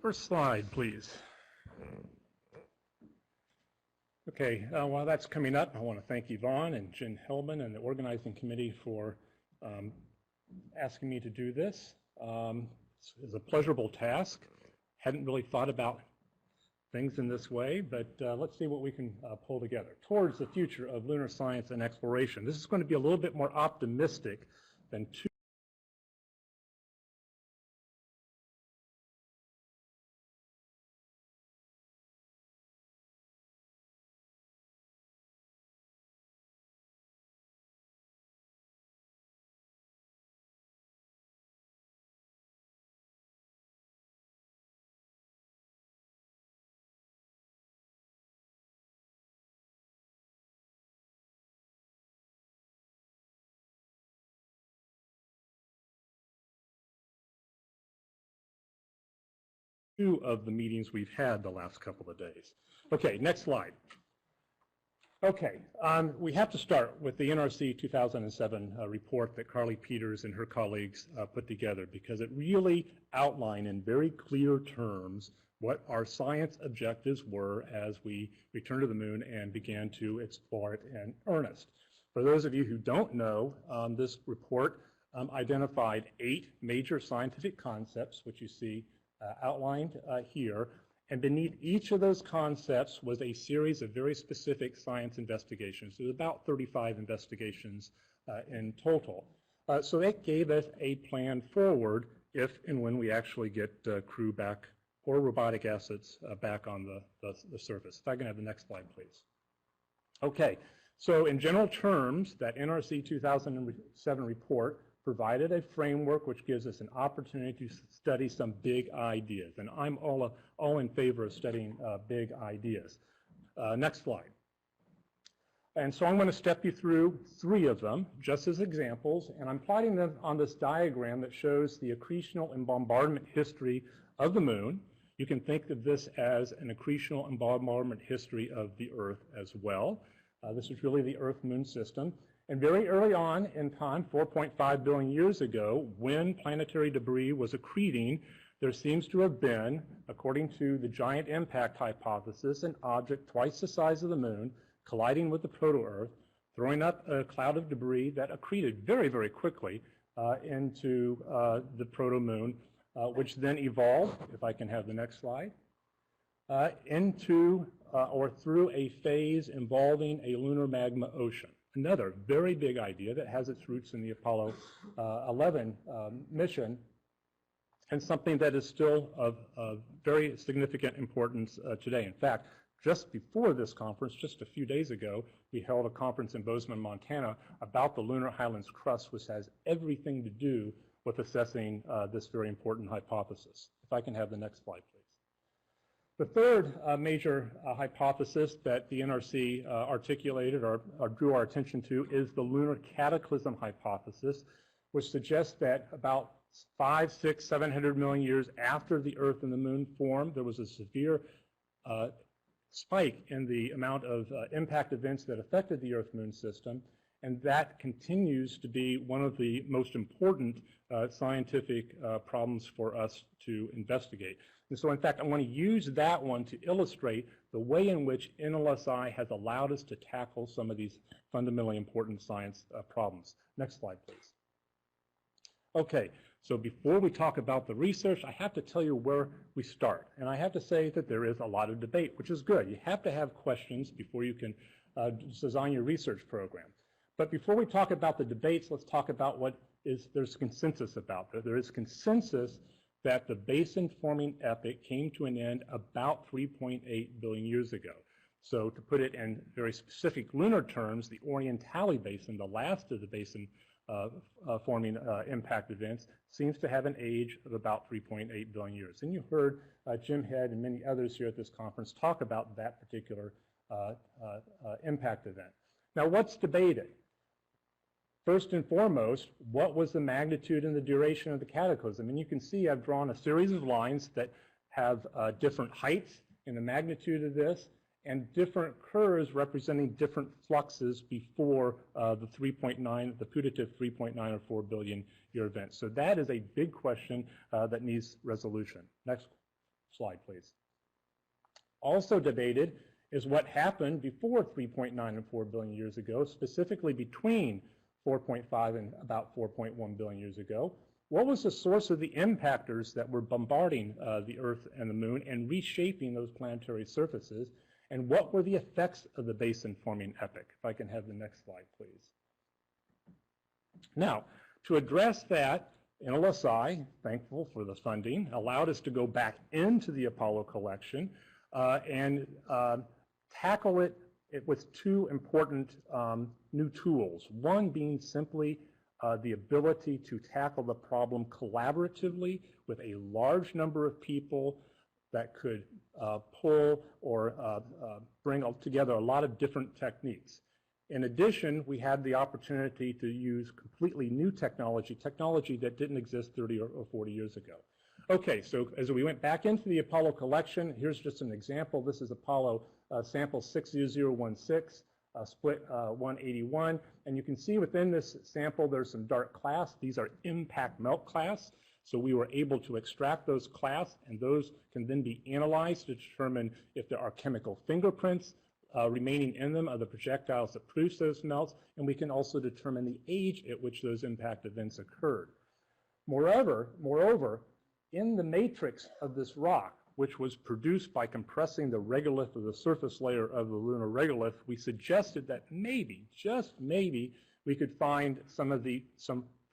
First slide, please. Okay, while that's coming up, I want to thank Yvonne and Jen Hellman and the organizing committee for asking me to do this. It's a pleasurable task. Hadn't really thought about things in this way, but let's see what we can pull together. Towards the future of lunar science and exploration. This is going to be a little bit more optimistic than two. Of the meetings we've had the last couple of days. Okay, next slide. Okay, we have to start with the NRC 2007 report that Carly Peters and her colleagues put together, because it really outlined in very clear terms what our science objectives were as we returned to the moon and began to explore it in earnest. For those of you who don't know, this report identified 8 major scientific concepts, which you see outlined here, and beneath each of those concepts was a series of very specific science investigations. There's about 35 investigations in total. So it gave us a plan forward if and when we actually get crew back or robotic assets back on the surface. If I can have the next slide, please. Okay, so in general terms, that NRC 2007 report provided a framework which gives us an opportunity to study some big ideas. And I'm all in favor of studying big ideas. Next slide. And so I'm going to step you through 3 of them, just as examples, and I'm plotting them on this diagram that shows the accretional and bombardment history of the moon. You can think of this as an accretional and bombardment history of the Earth as well. This is really the Earth-Moon system. And very early on in time, 4.5 billion years ago, when planetary debris was accreting, there seems to have been, according to the giant impact hypothesis, an object twice the size of the moon colliding with the proto-Earth, throwing up a cloud of debris that accreted very, very quickly into the proto-moon, which then evolved, if I can have the next slide, into or through a phase involving a lunar magma ocean. Another very big idea that has its roots in the Apollo 11 mission, and something that is still of very significant importance today. In fact, just before this conference, just a few days ago, we held a conference in Bozeman, Montana about the Lunar Highlands crust, which has everything to do with assessing this very important hypothesis. If I can have the next slide, please. The third major hypothesis that the NRC articulated or drew our attention to is the Lunar Cataclysm hypothesis, which suggests that about 500, 600, 700 million years after the Earth and the Moon formed, there was a severe spike in the amount of impact events that affected the Earth-Moon system, and that continues to be one of the most important scientific problems for us to investigate. And so, in fact, I want to use that one to illustrate the way in which NLSI has allowed us to tackle some of these fundamentally important science problems. Next slide, please. Okay, so before we talk about the research, I have to tell you where we start. And I have to say that there is a lot of debate, which is good. You have to have questions before you can design your research program. But before we talk about the debates, let's talk about what there's consensus about. There is consensus that the basin-forming epoch came to an end about 3.8 billion years ago. So to put it in very specific lunar terms, the Orientali Basin, the last of the basin-forming impact events, seems to have an age of about 3.8 billion years. And you heard Jim Head and many others here at this conference talk about that particular impact event. Now, what's debated? First and foremost, what was the magnitude and the duration of the cataclysm? And you can see I've drawn a series of lines that have different heights in the magnitude of this, and different curves representing different fluxes before the 3.9, the putative 3.9 or 4 billion year event. So that is a big question that needs resolution. Next. slide, please. Also debated is what happened before 3.9 and 4 billion years ago, specifically between 4.5 and about 4.1 billion years ago. What was the source of the impactors that were bombarding the Earth and the Moon and reshaping those planetary surfaces? And what were the effects of the basin-forming epoch? If I can have the next slide, please. Now, to address that, NLSI, thankful for the funding, allowed us to go back into the Apollo collection and tackle it with two important new tools. One being simply the ability to tackle the problem collaboratively with a large number of people that could pull or bring together a lot of different techniques. In addition, we had the opportunity to use completely new technology that didn't exist 30 or 40 years ago. Okay, so as we went back into the Apollo collection, here's just an example. This is Apollo sample 60016, split 181. And you can see within this sample there's some dark clasts. These are impact melt clasts. So we were able to extract those clasts, and those can then be analyzed to determine if there are chemical fingerprints remaining in them of the projectiles that produce those melts, and we can also determine the age at which those impact events occurred. Moreover, in the matrix of this rock, which was produced by compressing the regolith of the surface layer of the lunar regolith, we suggested that maybe, just maybe, we could find some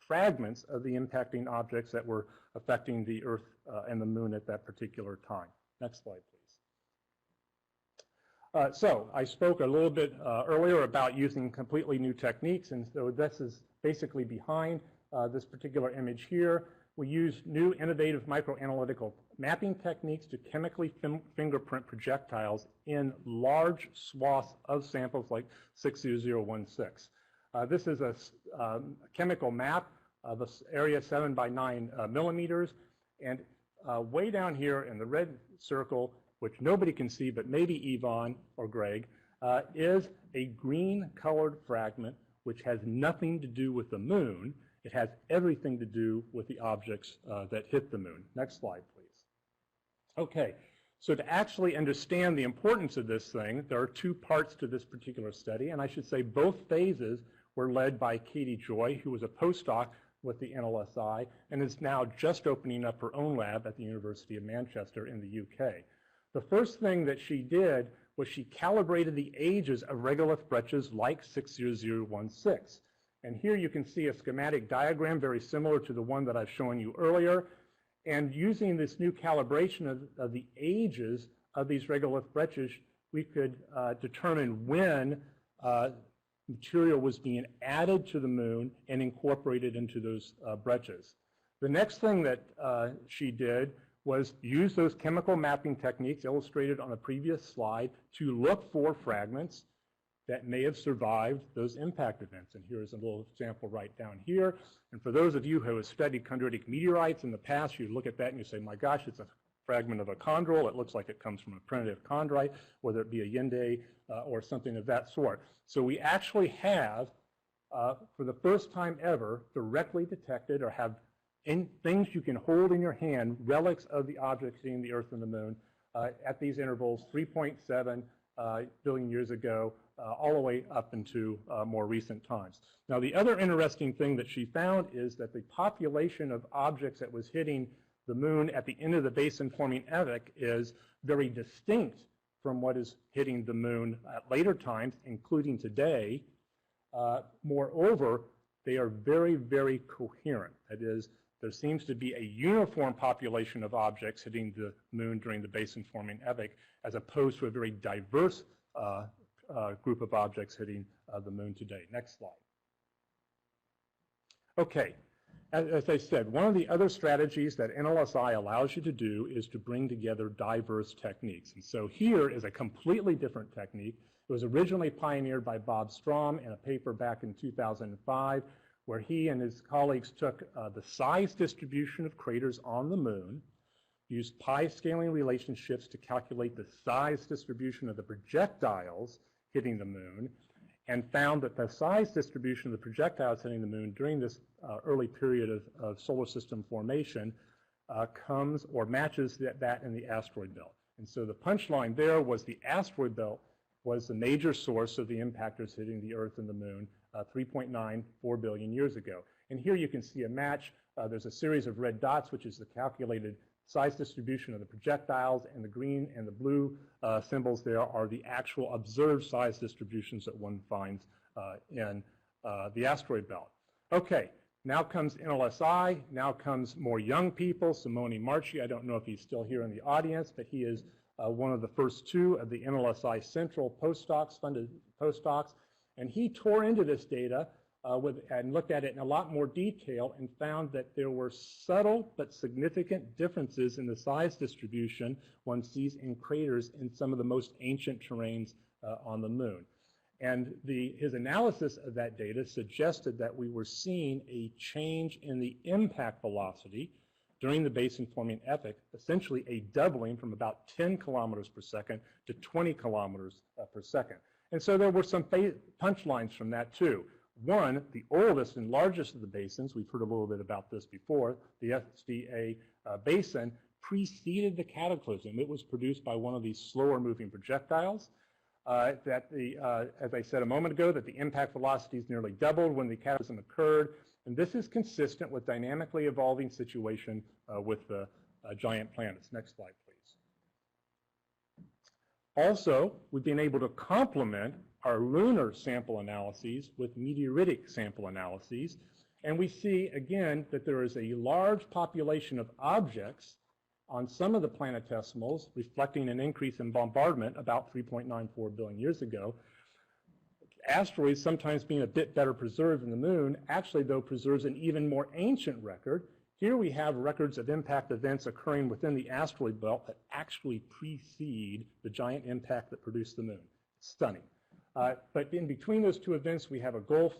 fragments of the impacting objects that were affecting the Earth and the Moon at that particular time. Next slide, please. So I spoke a little bit earlier about using completely new techniques, and so this is basically behind this particular image here. We use new innovative microanalytical mapping techniques to chemically fingerprint projectiles in large swaths of samples like 60016. This is a chemical map of the area 7 by 9 millimeters, and way down here in the red circle, which nobody can see but maybe Yvonne or Greg, is a green-colored fragment which has nothing to do with the Moon. It has everything to do with the objects that hit the Moon. Next slide, please. Okay, so to actually understand the importance of this thing, there are two parts to this particular study, and I should say both phases were led by Katie Joy, who was a postdoc with the NLSI and is now just opening up her own lab at the University of Manchester in the UK. The first thing that she did was she calibrated the ages of regolith breccias like 60016. And here you can see a schematic diagram very similar to the one that I've shown you earlier. And using this new calibration of the ages of these regolith breccias, we could determine when material was being added to the Moon and incorporated into those breccias. The next thing that she did was use those chemical mapping techniques illustrated on a previous slide to look for fragments that may have survived those impact events. And here's a little example right down here. And for those of you who have studied chondritic meteorites in the past, you look at that and you say, my gosh, it's a fragment of a chondrule. It looks like it comes from a primitive chondrite, whether it be a Yinde or something of that sort. So we actually have, for the first time ever, directly detected or have in things you can hold in your hand, relics of the objects hitting the Earth and the Moon at these intervals, 3.7 billion years ago, all the way up into more recent times. Now, the other interesting thing that she found is that the population of objects that was hitting the Moon at the end of the basin-forming epoch is very distinct from what is hitting the Moon at later times, including today. Moreover, they are very, very coherent. That is, there seems to be a uniform population of objects hitting the Moon during the basin-forming epoch, as opposed to a very diverse group of objects hitting the Moon today. Next slide. Okay, as I said, one of the other strategies that NLSI allows you to do is to bring together diverse techniques. And so here is a completely different technique. It was originally pioneered by Bob Strom in a paper back in 2005, where he and his colleagues took the size distribution of craters on the Moon, used pi scaling relationships to calculate the size distribution of the projectiles hitting the Moon, and found that the size distribution of the projectiles hitting the Moon during this early period of solar system formation comes or matches that in the asteroid belt. And so the punchline there was the asteroid belt was the major source of the impactors hitting the Earth and the Moon 3.94 billion years ago. And here you can see a match. There's a series of red dots, which is the calculated size distribution of the projectiles, and the green and the blue symbols there are the actual observed size distributions that one finds in the asteroid belt. Okay, now comes NLSI, now comes more young people. Simone Marchi, I don't know if he's still here in the audience, but he is one of the first two of the NLSI Central postdocs, funded postdocs, and he tore into this data and looked at it in a lot more detail and found that there were subtle but significant differences in the size distribution one sees in craters in some of the most ancient terrains on the Moon. And his analysis of that data suggested that we were seeing a change in the impact velocity during the basin-forming epoch, essentially a doubling from about 10 kilometers per second to 20 kilometers per second. And so there were some punchlines from that too. One, the oldest and largest of the basins, we've heard a little bit about this before, the SDA basin, preceded the cataclysm. It was produced by one of these slower moving projectiles. As I said a moment ago, that the impact velocities nearly doubled when the cataclysm occurred. And this is consistent with dynamically evolving situation with the giant planets. Next slide, please. Also, we've been able to complement our lunar sample analyses with meteoritic sample analyses. And we see, again, that there is a large population of objects on some of the planetesimals, reflecting an increase in bombardment about 3.94 billion years ago. Asteroids, sometimes being a bit better preserved than the Moon, actually, though, preserves an even more ancient record. Here we have records of impact events occurring within the asteroid belt that actually precede the giant impact that produced the Moon. It's stunning. But in between those two events, we have a gulf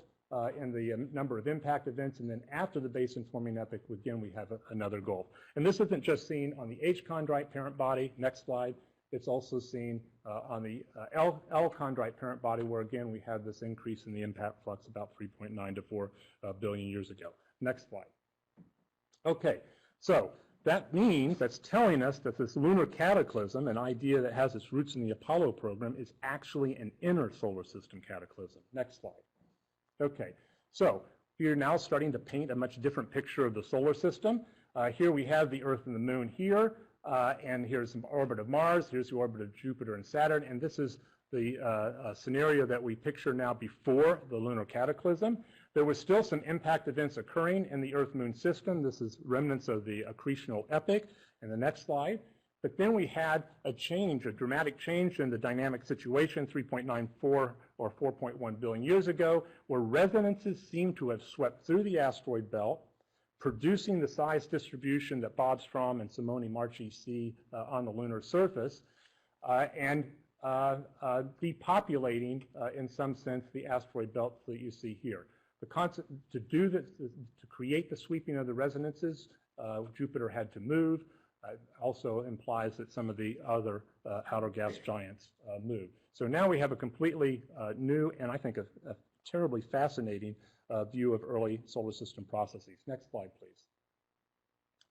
in the number of impact events, and then after the basin-forming epoch, again, we have another gulf. And this isn't just seen on the H-chondrite parent body. Next slide. It's also seen on the L-chondrite parent body, where, again, we have this increase in the impact flux about 3.9 to 4 billion years ago. Next slide. Okay, so that means, that's telling us that this lunar cataclysm, an idea that has its roots in the Apollo program, is actually an inner solar system cataclysm. Next slide. Okay, so we are now starting to paint a much different picture of the solar system. Here we have the Earth and the Moon here, and here's the orbit of Mars, here's the orbit of Jupiter and Saturn, and this is the scenario that we picture now before the lunar cataclysm. There was still some impact events occurring in the Earth-Moon system. This is remnants of the accretional epoch in the next slide. But then we had a change, a dramatic change in the dynamic situation 3.94 or 4.1 billion years ago, where resonances seem to have swept through the asteroid belt, producing the size distribution that Bob Strom and Simone Marchi see on the lunar surface, and depopulating, in some sense, the asteroid belt that you see here. The concept to do this, to create the sweeping of the resonances, Jupiter had to move. Also implies that some of the other outer gas giants move. So now we have a completely new and I think a terribly fascinating view of early solar system processes. Next slide, please.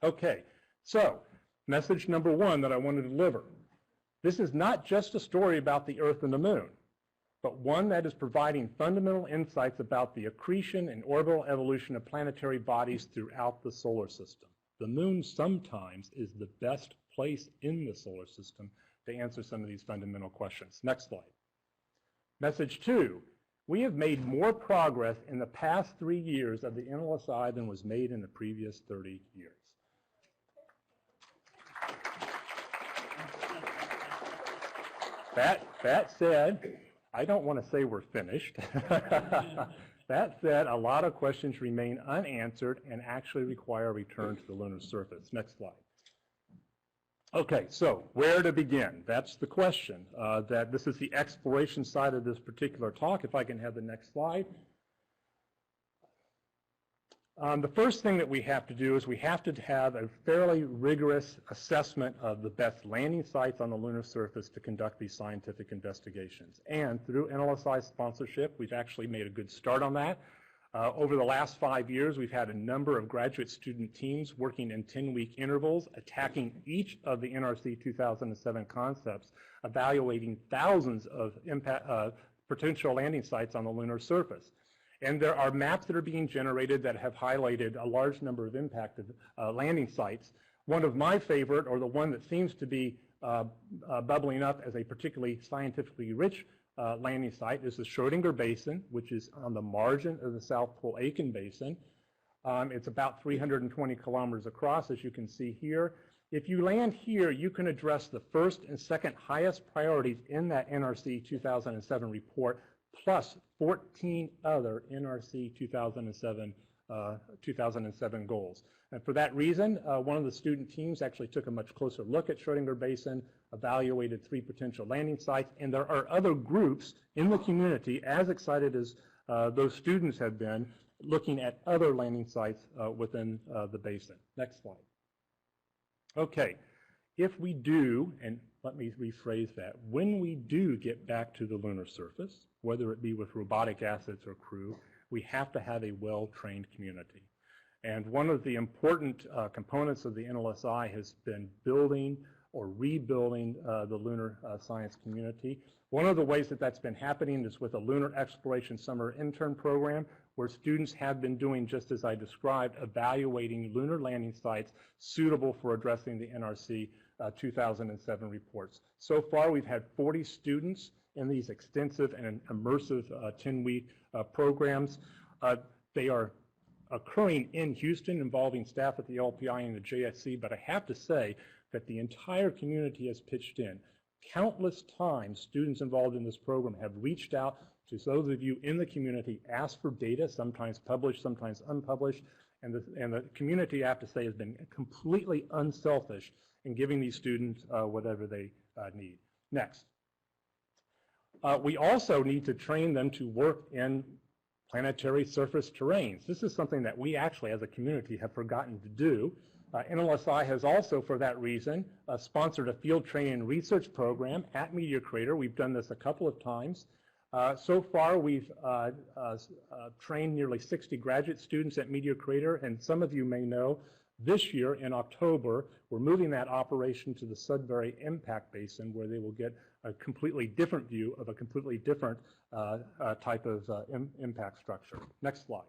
Okay, so message number one that I want to deliver. This is not just a story about the Earth and the Moon, but one that is providing fundamental insights about the accretion and orbital evolution of planetary bodies throughout the solar system. The Moon sometimes is the best place in the solar system to answer some of these fundamental questions. Next slide. Message two, we have made more progress in the past 3 years of the NLSI than was made in the previous 30 years. That said, I don't want to say we're finished. That said, a lot of questions remain unanswered and actually require a return to the lunar surface. Next slide. Okay, so where to begin? That's the question. This is the exploration side of this particular talk. If I can have the next slide. The first thing that we have to do is we have to have a fairly rigorous assessment of the best landing sites on the lunar surface to conduct these scientific investigations. And through NLSI sponsorship, we've actually made a good start on that. Over the last 5 years, we've had a number of graduate student teams working in 10-week intervals, attacking each of the NRC 2007 concepts, evaluating thousands of potential landing sites on the lunar surface. And there are maps that are being generated that have highlighted a large number of impacted landing sites. One of my favorite, or the one that seems to be bubbling up as a particularly scientifically rich landing site, is the Schrodinger Basin, which is on the margin of the South Pole Aitken Basin. It's about 320 kilometers across, as you can see here. If you land here, you can address the first and second highest priorities in that NRC 2007 report, plus 14 other NRC 2007 goals. And for that reason, one of the student teams actually took a much closer look at Schrodinger Basin, evaluated 3 potential landing sites, and there are other groups in the community as excited as those students have been looking at other landing sites within the basin. Next slide. Okay, if we do, and let me rephrase that, when we do get back to the lunar surface, whether it be with robotic assets or crew, we have to have a well-trained community. And one of the important components of the NLSI has been building or rebuilding the lunar science community. One of the ways that that's been happening is with a Lunar Exploration Summer Intern Program, where students have been doing just as I described, evaluating lunar landing sites suitable for addressing the NRC 2007 reports. So far, we've had 40 students in these extensive and immersive 10-week programs. They are occurring in Houston, involving staff at the LPI and the JSC, but I have to say that the entire community has pitched in. Countless times, students involved in this program have reached out to those of you in the community, asked for data, sometimes published, sometimes unpublished, and the community, I have to say, has been completely unselfish in giving these students whatever they need. Next. We also need to train them to work in planetary surface terrains. This is something that we actually, as a community, have forgotten to do. NLSI has also, for that reason, sponsored a field training and research program at Meteor Crater. We've done this a couple of times. So far, we've trained nearly 60 graduate students at Meteor Crater, and some of you may know this year in October, we're moving that operation to the Sudbury Impact Basin, where they will get a completely different view of a completely different type of impact structure. Next slide.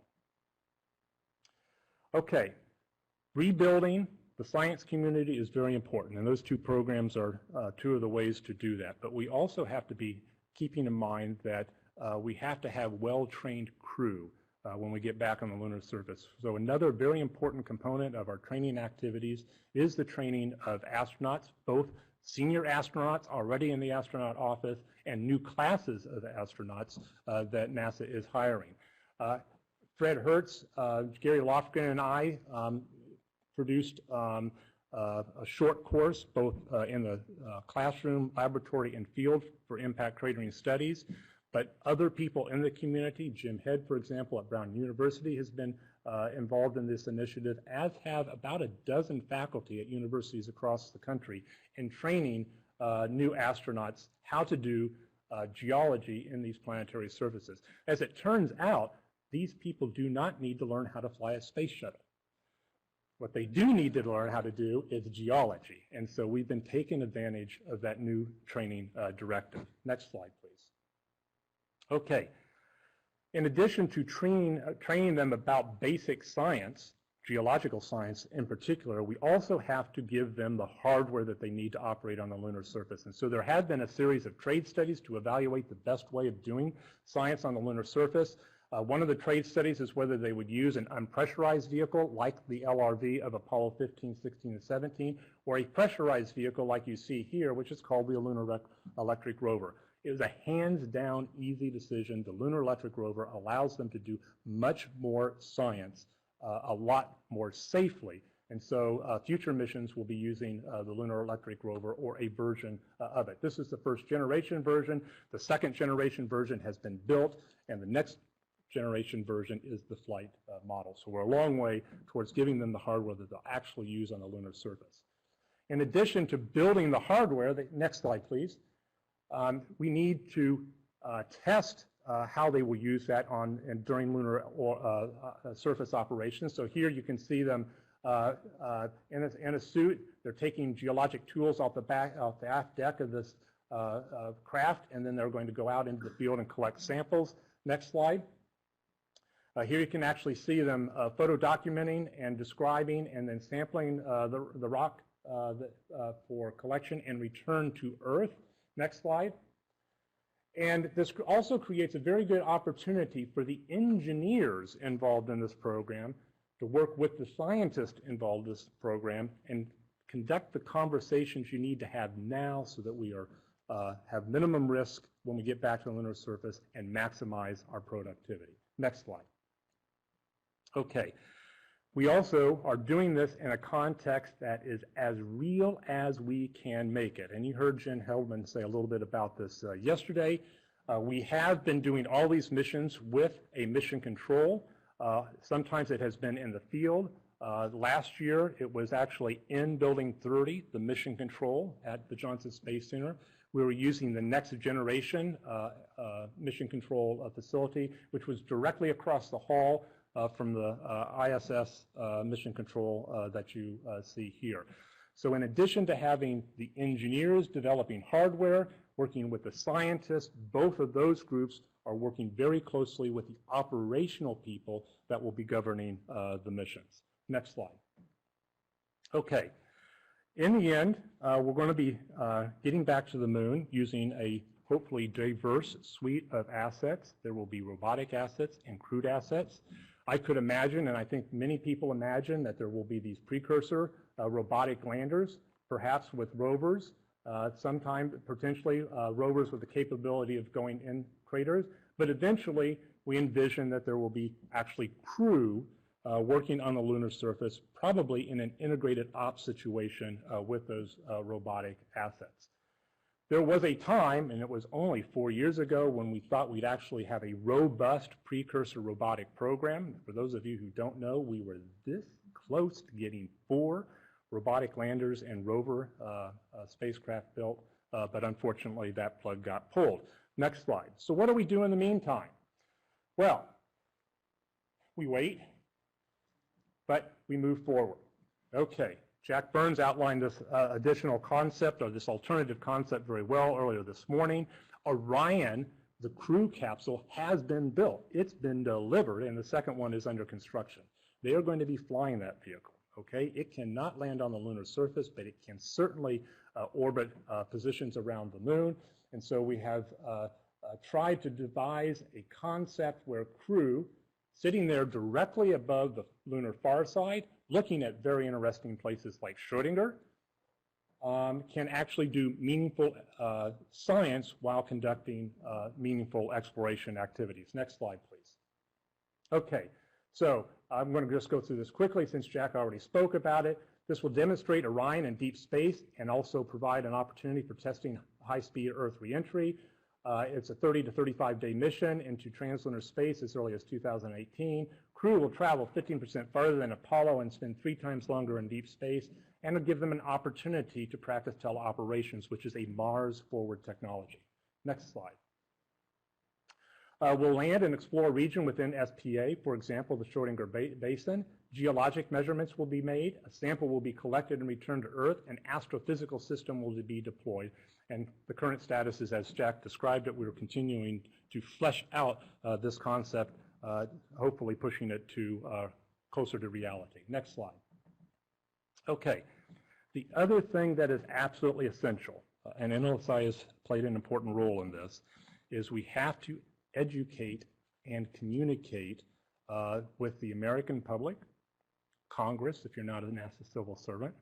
Okay, rebuilding the science community is very important, and those 2 programs are 2 of the ways to do that. But we also have to be keeping in mind that we have to have well-trained crew when we get back on the lunar surface. So another very important component of our training activities is the training of astronauts, both senior astronauts already in the astronaut office and new classes of astronauts that NASA is hiring. Fred Hertz, Gary Lofgren, and I produced a short course both in the classroom, laboratory, and field for impact cratering studies. But other people in the community, Jim Head, for example, at Brown University has been involved in this initiative, as have about a dozen faculty at universities across the country in training new astronauts how to do geology in these planetary surfaces. As it turns out, these people do not need to learn how to fly a space shuttle. What they do need to learn how to do is geology. And so we've been taking advantage of that new training directive. Next slide, please. Okay. In addition to training them about basic science, geological science in particular, we also have to give them the hardware that they need to operate on the lunar surface. And so there have been a series of trade studies to evaluate the best way of doing science on the lunar surface. One of the trade studies is whether they would use an unpressurized vehicle like the LRV of Apollo 15, 16, and 17, or a pressurized vehicle like you see here, which is called the Lunar Electric Rover. It was a hands-down easy decision. The Lunar Electric Rover allows them to do much more science a lot more safely. And so future missions will be using the Lunar Electric Rover or a version of it. This is the first generation version. The second generation version has been built, and the next generation version is the flight model. So we're a long way towards giving them the hardware that they'll actually use on the lunar surface. In addition to building the hardware, next slide please, we need to test how they will use that on and during lunar surface operations. So here you can see them in a suit. They're taking geologic tools off the aft deck of this craft, and then they're going to go out into the field and collect samples. Next slide. Here you can actually see them photo documenting and describing and then sampling the rock for collection and return to Earth. Next slide. And this also creates a very good opportunity for the engineers involved in this program to work with the scientists involved in this program and conduct the conversations you need to have now so that we have minimum risk when we get back to the lunar surface and maximize our productivity. Next slide. Okay. We also are doing this in a context that is as real as we can make it. And you heard Jen Heldman say a little bit about this yesterday. We have been doing all these missions with a mission control. Sometimes it has been in the field. Last year, it was actually in Building 30, the mission control at the Johnson Space Center. We were using the next generation mission control facility, which was directly across the hall from the ISS mission control that you see here. So in addition to having the engineers developing hardware, working with the scientists, both of those groups are working very closely with the operational people that will be governing the missions. Next slide. Okay. In the end, we're going to be getting back to the moon using a hopefully diverse suite of assets. There will be robotic assets and crewed assets. I could imagine, and I think many people imagine, that there will be these precursor robotic landers, perhaps with rovers, sometime potentially rovers with the capability of going in craters, but eventually we envision that there will be actually crew working on the lunar surface, probably in an integrated ops situation with those robotic assets. There was a time, and it was only 4 years ago, when we thought we'd actually have a robust precursor robotic program. For those of you who don't know, we were this close to getting 4 robotic landers and rover spacecraft built, but unfortunately that plug got pulled. Next slide. So what do we do in the meantime? Well, we wait, but we move forward. Okay. Jack Burns outlined this additional concept, or this alternative concept, very well earlier this morning. Orion, the crew capsule, has been built. It's been delivered, and the second one is under construction. They are going to be flying that vehicle. Okay, it cannot land on the lunar surface, but it can certainly orbit positions around the moon. And so we have tried to devise a concept where crew, sitting there directly above the lunar far side, looking at very interesting places like Schrodinger, can actually do meaningful science while conducting meaningful exploration activities. Next slide, please. Okay, so I'm going to just go through this quickly since Jack already spoke about it. This will demonstrate Orion in deep space and also provide an opportunity for testing high-speed Earth reentry. It's a 30 to 35-day mission into translunar space as early as 2018. Crew will travel 15% farther than Apollo and spend 3 times longer in deep space, and it'll give them an opportunity to practice teleoperations, which is a Mars-forward technology. Next slide. We'll land and explore a region within SPA, for example, the Schrodinger Basin. Geologic measurements will be made, a sample will be collected and returned to Earth, an astrophysical system will be deployed. And the current status is, as Jack described it, we're continuing to flesh out this concept, hopefully pushing it to closer to reality. Next slide. Okay, the other thing that is absolutely essential, and NLSI has played an important role in this, is we have to educate and communicate with the American public, Congress, if you're not a NASA civil servant.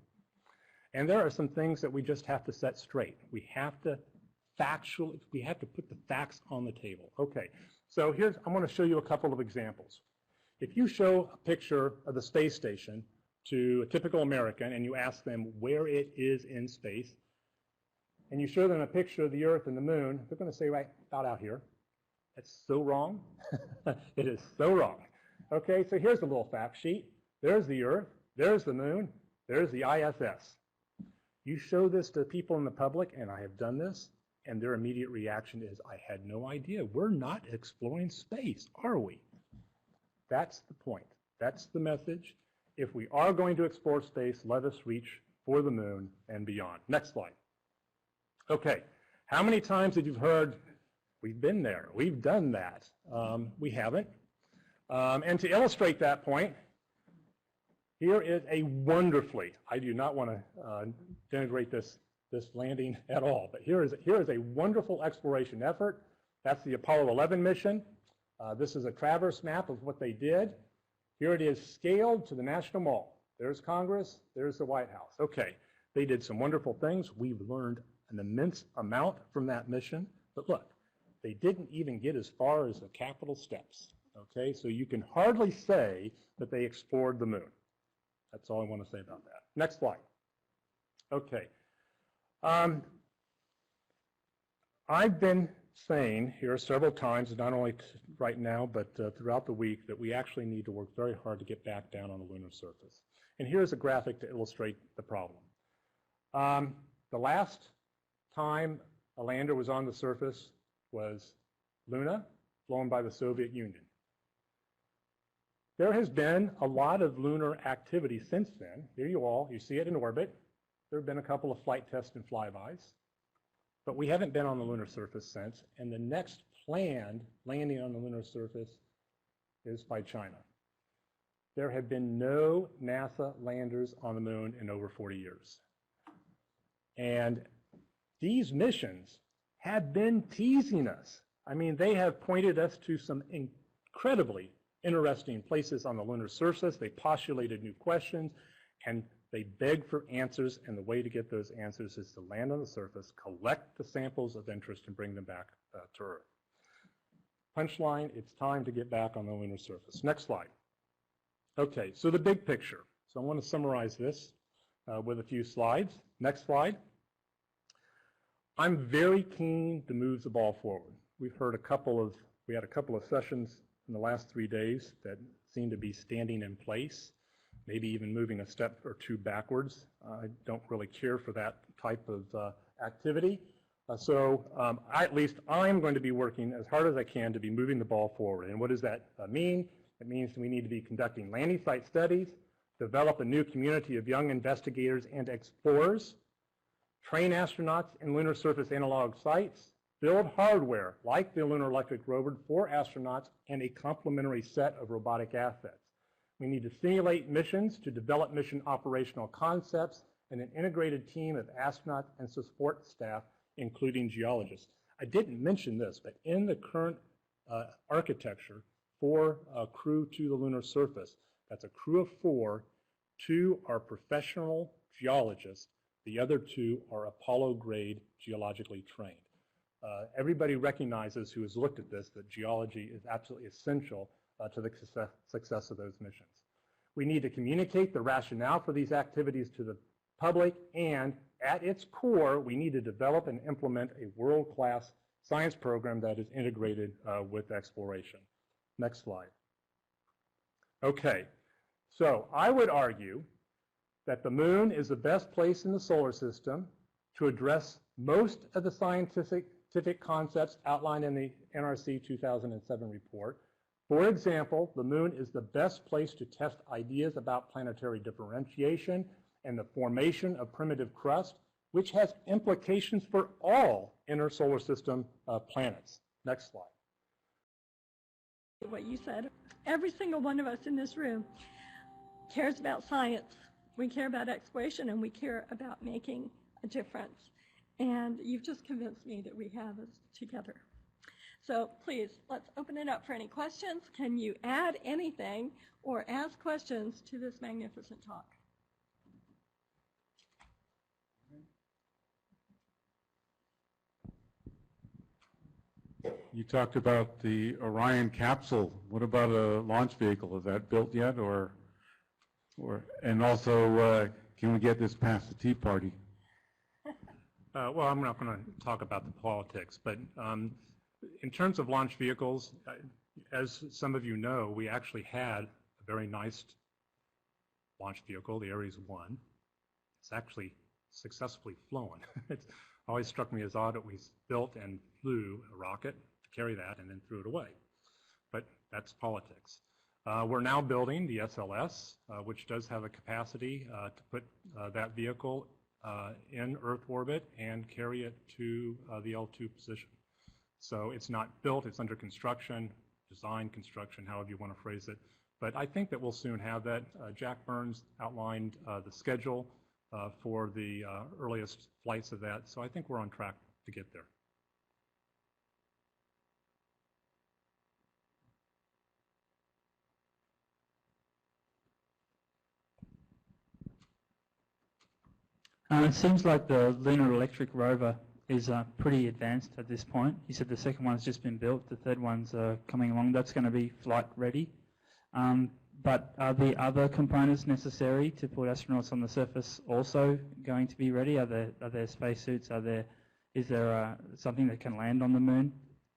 And there are some things that we just have to set straight. We have to put the facts on the table. Okay, so I'm going to show you a couple of examples. If you show a picture of the space station to a typical American and you ask them where it is in space, and you show them a picture of the Earth and the moon, they're going to say right about out here. That's so wrong. It is so wrong. Okay, so here's a little fact sheet. There's the Earth, there's the moon, there's the ISS. You show this to people in the public, and I have done this, and their immediate reaction is, I had no idea. We're not exploring space, are we? That's the point. That's the message. If we are going to explore space, let us reach for the moon and beyond. Next slide. Okay, how many times have you heard, we've been there, we've done that? We haven't. And to illustrate that point, here is a wonderfully, I do not want to denigrate this landing at all, but here is a wonderful exploration effort. That's the Apollo 11 mission. This is a traverse map of what they did. Here it is scaled to the National Mall. There's Congress, there's the White House. Okay, they did some wonderful things. We've learned an immense amount from that mission, but look, they didn't even get as far as the Capitol steps. Okay, so you can hardly say that they explored the moon. That's all I want to say about that. Next slide. Okay. I've been saying here several times, not only right now, but throughout the week, that we actually need to work very hard to get back down on the lunar surface. And here's a graphic to illustrate the problem. The last time a lander was on the surface was Luna, flown by the Soviet Union. There has been a lot of lunar activity since then. Here you see it in orbit. There have been a couple of flight tests and flybys. But we haven't been on the lunar surface since, and the next planned landing on the lunar surface is by China. There have been no NASA landers on the moon in over 40 years. And these missions have been teasing us. I mean, they have pointed us to some incredibly interesting places on the lunar surface. They postulated new questions, and they beg for answers, and the way to get those answers is to land on the surface, collect the samples of interest, and bring them back to Earth. Punchline, it's time to get back on the lunar surface. Next slide. Okay, so the big picture. So I want to summarize this with a few slides. Next slide. I'm very keen to move the ball forward. We had a couple of sessions in the last 3 days that seem to be standing in place, maybe even moving a step or two backwards. I don't really care for that type of activity. At least I'm going to be working as hard as I can to be moving the ball forward. And what does that mean? It means we need to be conducting landing site studies, develop a new community of young investigators and explorers, train astronauts in lunar surface analog sites, build hardware like the Lunar Electric Rover for astronauts, and a complementary set of robotic assets. We need to simulate missions to develop mission operational concepts and an integrated team of astronauts and support staff, including geologists. I didn't mention this, but in the current architecture for a crew to the lunar surface, that's a crew of 4. 2 are professional geologists. The other 2 are Apollo-grade geologically trained. Everybody recognizes who has looked at this that geology is absolutely essential to the success of those missions. We need to communicate the rationale for these activities to the public, and at its core, we need to develop and implement a world-class science program that is integrated with exploration. Next slide. Okay, so I would argue that the moon is the best place in the solar system to address most of the scientific concepts outlined in the NRC 2007 report. For example, the moon is the best place to test ideas about planetary differentiation and the formation of primitive crust, which has implications for all inner solar system planets. Next slide. What you said, every single one of us in this room cares about science. We care about exploration, and we care about making a difference. And you've just convinced me that we have us together. So please, let's open it up for any questions. Can you add anything or ask questions to this magnificent talk? You talked about the Orion capsule. What about a launch vehicle? Is that built yet, and also, can we get this past the Tea Party? Well, I'm not going to talk about the politics, but in terms of launch vehicles, as some of you know, we actually had a very nice launch vehicle, the Ares 1. It's actually successfully flown. It's always struck me as odd that we built and flew a rocket to carry that and then threw it away. But that's politics. We're now building the SLS, which does have a capacity to put that vehicle in Earth orbit and carry it to the L2 position. So it's not built, it's under construction, design, construction, however you want to phrase it. But I think that we'll soon have that. Jack Burns outlined the schedule for the earliest flights of that, so I think we're on track to get there. It seems like the Lunar Electric Rover is pretty advanced at this point. You said the second one's just been built, the third one's coming along. That's going to be flight ready. But are the other components necessary to put astronauts on the surface also going to be ready? Are there spacesuits? Is there something that can land on the moon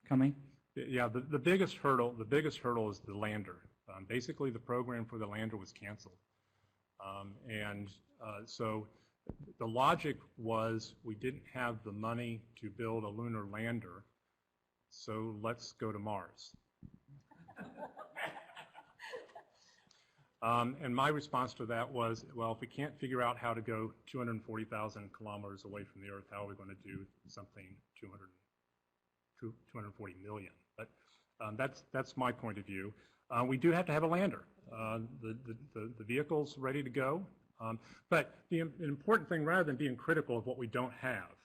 coming? Yeah, the biggest hurdle is the lander. Basically, the program for the lander was canceled, so the logic was we didn't have the money to build a lunar lander, so let's go to Mars. And my response to that was, well, if we can't figure out how to go 240,000 kilometers away from the Earth, how are we going to do something 240 million? But that's my point of view. We do have to have a lander. The vehicle's ready to go. But the important thing, rather than being critical of what we don't have,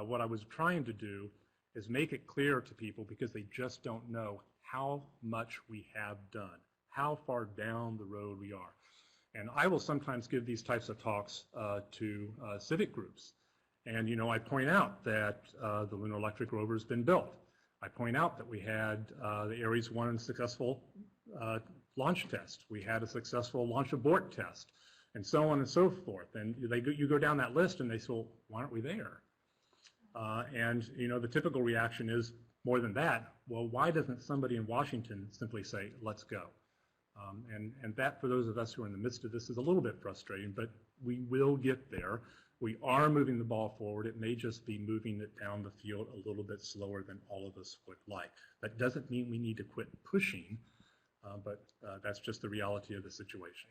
what I was trying to do is make it clear to people, because they just don't know how much we have done, how far down the road we are. And I will sometimes give these types of talks to civic groups. And, you know, I point out that the Lunar Electric Rover has been built. I point out that we had the Ares 1 successful launch test. We had a successful launch abort test, and so on and so forth. And you go down that list and they say, well, why aren't we there? And, you know, the typical reaction is, more than that, well, why doesn't somebody in Washington simply say, let's go? And that, for those of us who are in the midst of this, is a little bit frustrating, but we will get there. We are moving the ball forward. It may just be moving it down the field a little bit slower than all of us would like. That doesn't mean we need to quit pushing, but that's just the reality of the situation.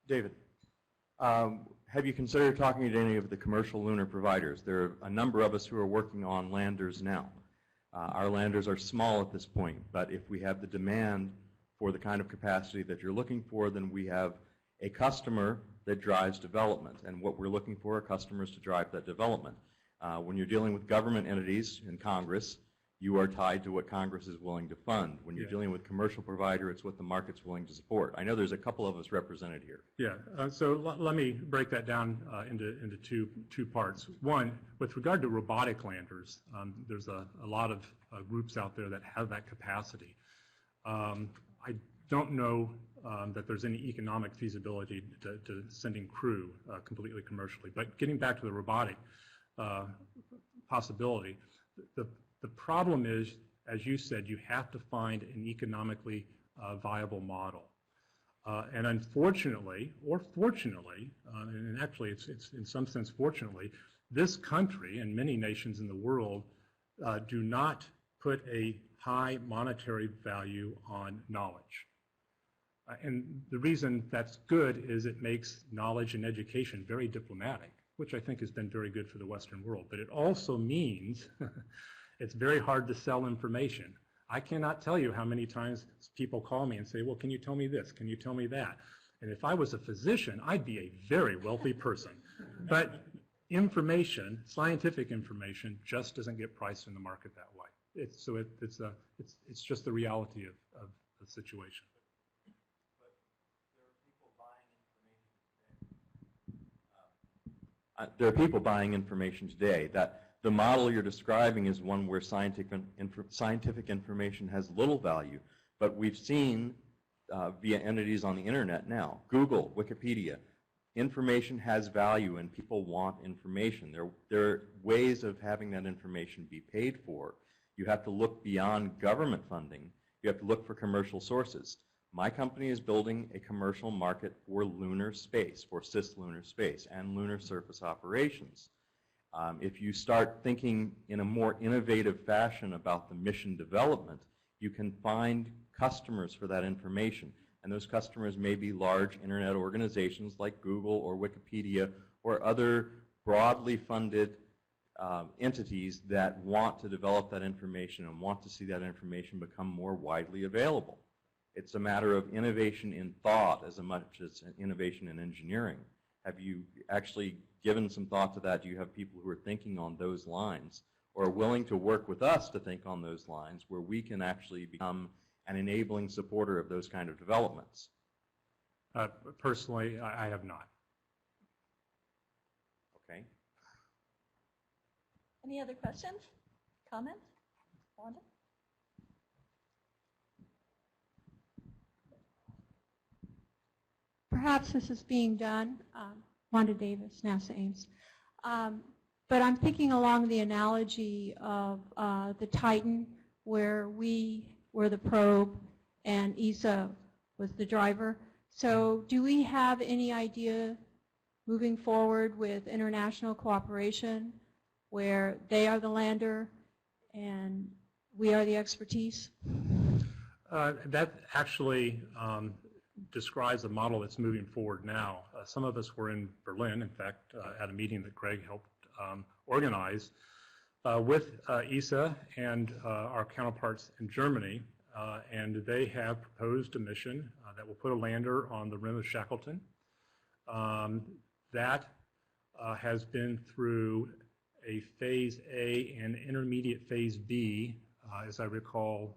David, have you considered talking to any of the commercial lunar providers? There are a number of us who are working on landers now. Our landers are small at this point, but if we have the demand for the kind of capacity that you're looking for, then we have a customer that drives development, and what we're looking for are customers to drive that development. When you're dealing with government entities in Congress, you are tied to what Congress is willing to fund. When you're dealing with commercial provider, it's what the market's willing to support. I know there's a couple of us represented here. Yeah, so let me break that down into two parts. One, with regard to robotic landers, there's a lot of groups out there that have that capacity. I don't know that there's any economic feasibility to sending crew completely commercially. But getting back to the robotic possibility, the problem is, as you said, you have to find an economically viable model. And unfortunately, or fortunately, and actually it's in some sense fortunately, this country and many nations in the world do not put a high monetary value on knowledge. And the reason that's good is it makes knowledge and education very diplomatic, which I think has been very good for the Western world. But it also means it's very hard to sell information. I cannot tell you how many times people call me and say, well, can you tell me this? Can you tell me that? And if I was a physician, I'd be a very wealthy person. But information, scientific information, just doesn't get priced in the market that way. It's just the reality of the situation. There are people buying information today. That the model you're describing is one where scientific information has little value, but we've seen via entities on the internet now, Google, Wikipedia, information has value and people want information. There are ways of having that information be paid for. You have to look beyond government funding. You have to look for commercial sources. My company is building a commercial market for lunar space, for cislunar space, and lunar surface operations. If you start thinking in a more innovative fashion about the mission development, you can find customers for that information. And those customers may be large internet organizations like Google or Wikipedia or other broadly funded entities that want to develop that information and want to see that information become more widely available. It's a matter of innovation in thought as much as innovation in engineering. Have you actually given some thought to that? Do you have people who are thinking on those lines or are willing to work with us to think on those lines where we can actually become an enabling supporter of those kind of developments? Personally, I have not. Okay. Any other questions, comments? Wanda? Perhaps this is being done, Wanda Davis, NASA Ames. But I'm thinking along the analogy of the Titan, where we were the probe and ESA was the driver. So do we have any idea moving forward with international cooperation where they are the lander and we are the expertise? That actually describes a model that's moving forward now. Some of us were in Berlin, in fact, at a meeting that Greg helped organize with ESA and our counterparts in Germany, and they have proposed a mission that will put a lander on the rim of Shackleton. That has been through a phase A and intermediate phase B, as I recall,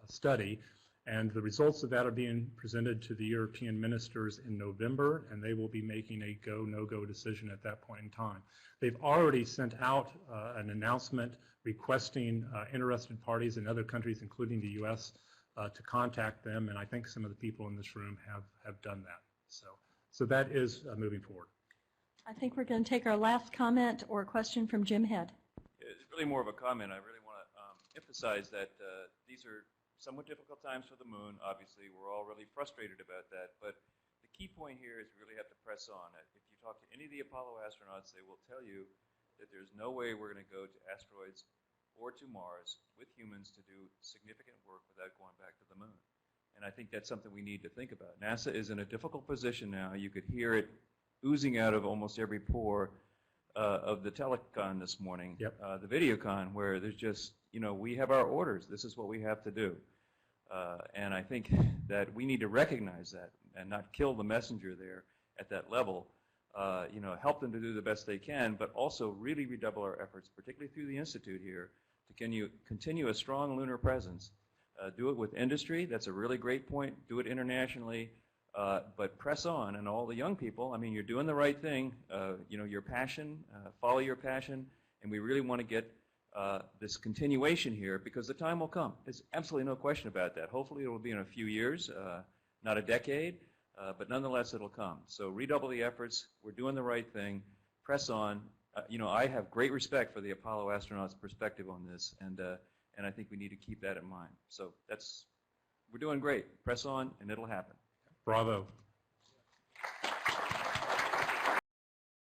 study. And the results of that are being presented to the European ministers in November, and they will be making a go, no-go decision at that point in time. They've already sent out an announcement requesting interested parties in other countries, including the U.S., to contact them, and I think some of the people in this room have done that. So that is moving forward. I think we're going to take our last comment or question from Jim Head. It's really more of a comment. I really want to emphasize that these are somewhat difficult times for the moon. Obviously, we're all really frustrated about that. But the key point here is we really have to press on. If you talk to any of the Apollo astronauts, they will tell you that there's no way we're going to go to asteroids or to Mars with humans to do significant work without going back to the moon. And I think that's something we need to think about. NASA is in a difficult position now. You could hear it oozing out of almost every pore of the telecon this morning, Yep. The videocon, where there's just, we have our orders. This is what we have to do. And I think that we need to recognize that and not kill the messenger there at that level. Help them to do the best they can, but also really redouble our efforts, particularly through the Institute here, to continue a strong lunar presence. Do it with industry. That's a really great point. Do it internationally. But press on, and all the young people, I mean, you're doing the right thing. Your passion, follow your passion, and we really want to get this continuation here because the time will come. There's absolutely no question about that. Hopefully it will be in a few years, not a decade, but nonetheless it'll come. So redouble the efforts. We're doing the right thing. Press on. I have great respect for the Apollo astronauts' perspective on this, and I think we need to keep that in mind. So we're doing great. Press on, and it'll happen. Bravo.